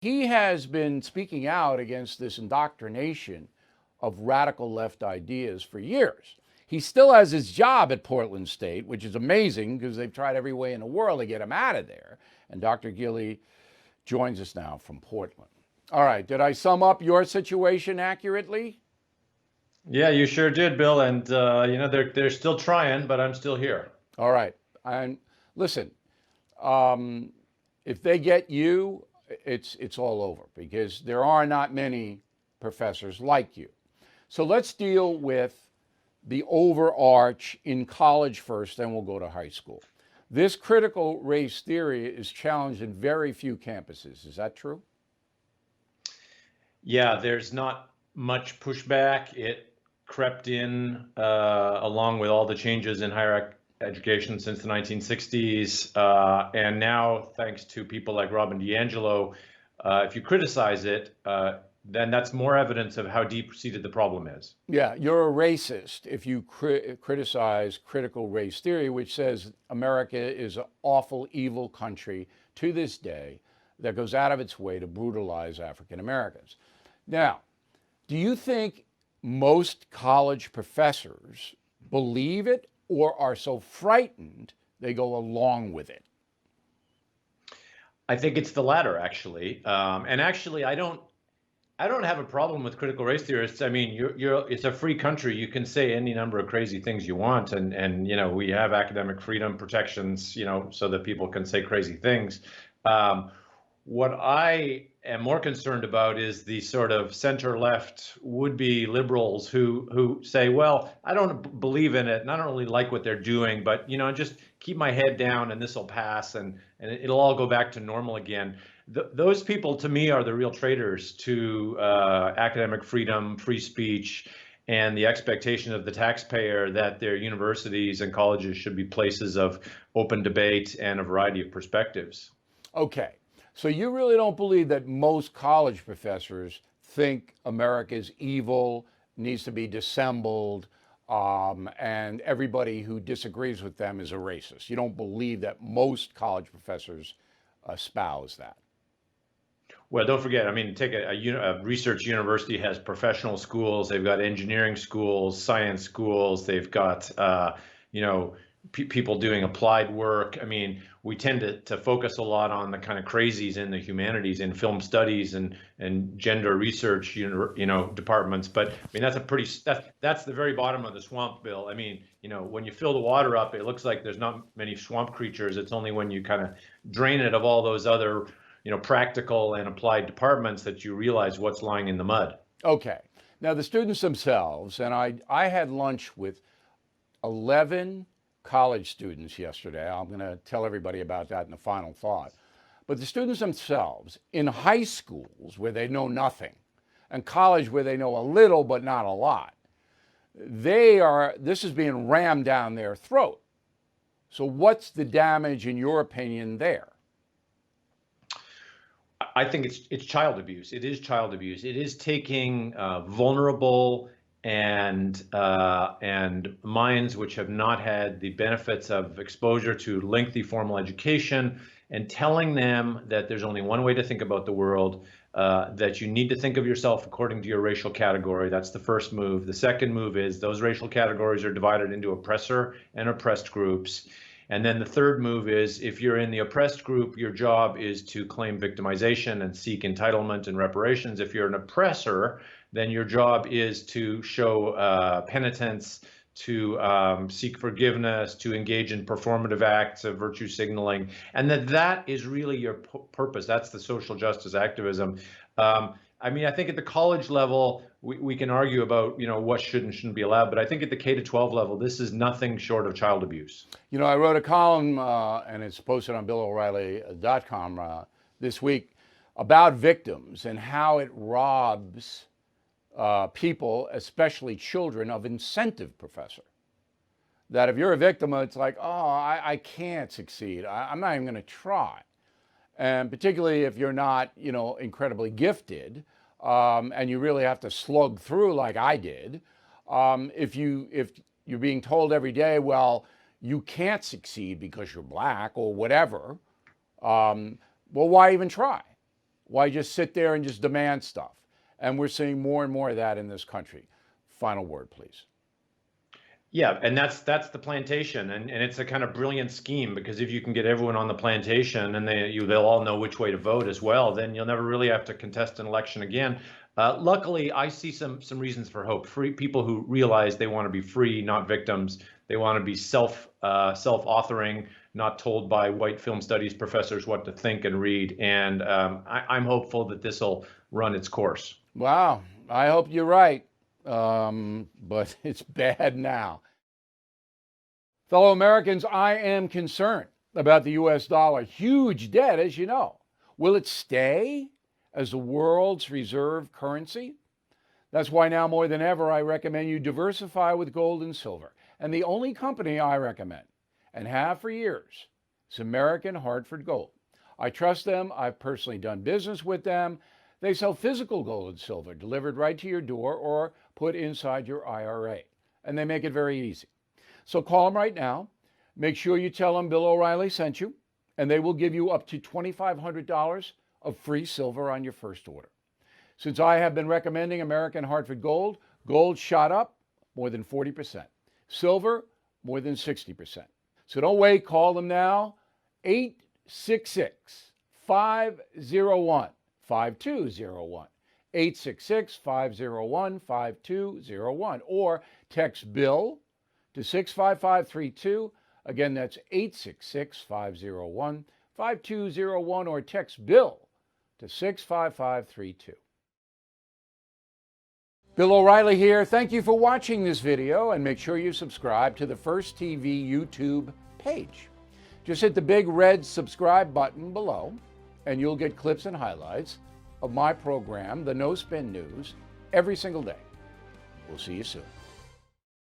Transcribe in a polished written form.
he has been speaking out against this indoctrination of radical left ideas for years. He still has his job at Portland State, which is amazing because they've tried every way in the world to get him out of there. And Dr. Gilley joins us now from Portland. All right, did I sum up your situation accurately? Yeah, you sure did, Bill. And they're still trying, but I'm still here. All right, and listen, um, if they get you, it's all over because there are not many professors like you. So let's deal with the overarch in college first, then we'll go to high school. This critical race theory is challenged in very few campuses. Is that true? Yeah, there's not much pushback. It crept in along with all the changes in higher education since the 1960s. And now, thanks to people like Robin DiAngelo, if you criticize it, then that's more evidence of how deep-seated the problem is. Yeah, you're a racist if you criticize critical race theory, which says America is an awful, evil country to this day that goes out of its way to brutalize African Americans. Now, do you think most college professors believe it or are so frightened they go along with it? I think it's the latter, actually. And actually, I don't have a problem with critical race theorists. I mean, it's a free country. You can say any number of crazy things you want, and we have academic freedom protections, so that people can say crazy things. What I am more concerned about is the sort of center-left would-be liberals who say, well, I don't believe in it, and I don't really like what they're doing, but just keep my head down, and this will pass, and it'll all go back to normal again. Those people, to me, are the real traitors to academic freedom, free speech, and the expectation of the taxpayer that their universities and colleges should be places of open debate and a variety of perspectives. Okay, so you really don't believe that most college professors think America is evil, needs to be dissembled, and everybody who disagrees with them is a racist. You don't believe that most college professors espouse that. Well, don't forget, I mean, take a research university has professional schools, they've got engineering schools, science schools, they've got, people doing applied work. I mean, we tend to focus a lot on the kind of crazies in the humanities, in film studies and gender research, departments. But I mean, that's the very bottom of the swamp, Bill. I mean, when you fill the water up, it looks like there's not many swamp creatures. It's only when you kind of drain it of all those other practical and applied departments that you realize what's lying in the mud. Okay, now the students themselves, and I had lunch with 11 college students yesterday. I'm going to tell everybody about that in the final thought. But the students themselves, in high schools where they know nothing, and college where they know a little but not a lot, this is being rammed down their throat. So what's the damage, in your opinion, there? I think it's child abuse. It is child abuse. It is taking vulnerable and minds which have not had the benefits of exposure to lengthy formal education and telling them that there's only one way to think about the world, that you need to think of yourself according to your racial category. That's the first move. The second move is those racial categories are divided into oppressor and oppressed groups. And then the third move is if you're in the oppressed group, your job is to claim victimization and seek entitlement and reparations. If you're an oppressor, then your job is to show penitence, to seek forgiveness, to engage in performative acts of virtue signaling, and that is really your purpose. That's the social justice activism. I mean, I think at the college level, we can argue about, what should and shouldn't be allowed. But I think at the K to 12 level, this is nothing short of child abuse. I wrote a column, and it's posted on BillO'Reilly.com this week about victims and how it robs people, especially children, of incentive, Professor. That if you're a victim, it's like, oh, I can't succeed. I'm not even going to try. And particularly if you're not, incredibly gifted, and you really have to slug through like I did. If you're being told every day, well, you can't succeed because you're black or whatever, well, why even try? Why just sit there and just demand stuff? And we're seeing more and more of that in this country. Final word, please. Yeah, and that's the plantation, and it's a kind of brilliant scheme, because if you can get everyone on the plantation and they'll all know which way to vote as well, then you'll never really have to contest an election again. Luckily, I see some reasons for hope. Free people who realize they want to be free, not victims. They want to be self-authoring, not told by white film studies professors what to think and read. And I'm hopeful that this will run its course. Wow, I hope you're right. But it's bad now. Fellow Americans, I am concerned about the US dollar. Huge debt, as you know. Will it stay as the world's reserve currency? That's why now more than ever, I recommend you diversify with gold and silver. And the only company I recommend, and have for years, is American Hartford Gold. I trust them. I've personally done business with them. They sell physical gold and silver delivered right to your door or put inside your IRA. And they make it very easy. So call them right now. Make sure you tell them Bill O'Reilly sent you, and they will give you up to $2,500 of free silver on your first order. Since I have been recommending American Hartford Gold, gold shot up more than 40%. Silver, more than 60%. So don't wait. Call them now. 866-501-5201. 866-501-5201. Or text Bill to 65532. Again, that's 866-501-5201, or text Bill to 65532. Bill O'Reilly here. Thank you for watching this video, and make sure you subscribe to the First TV YouTube page. Just hit the big red subscribe button below, and you'll get clips and highlights of my program, The No Spin News, every single day. We'll see you soon.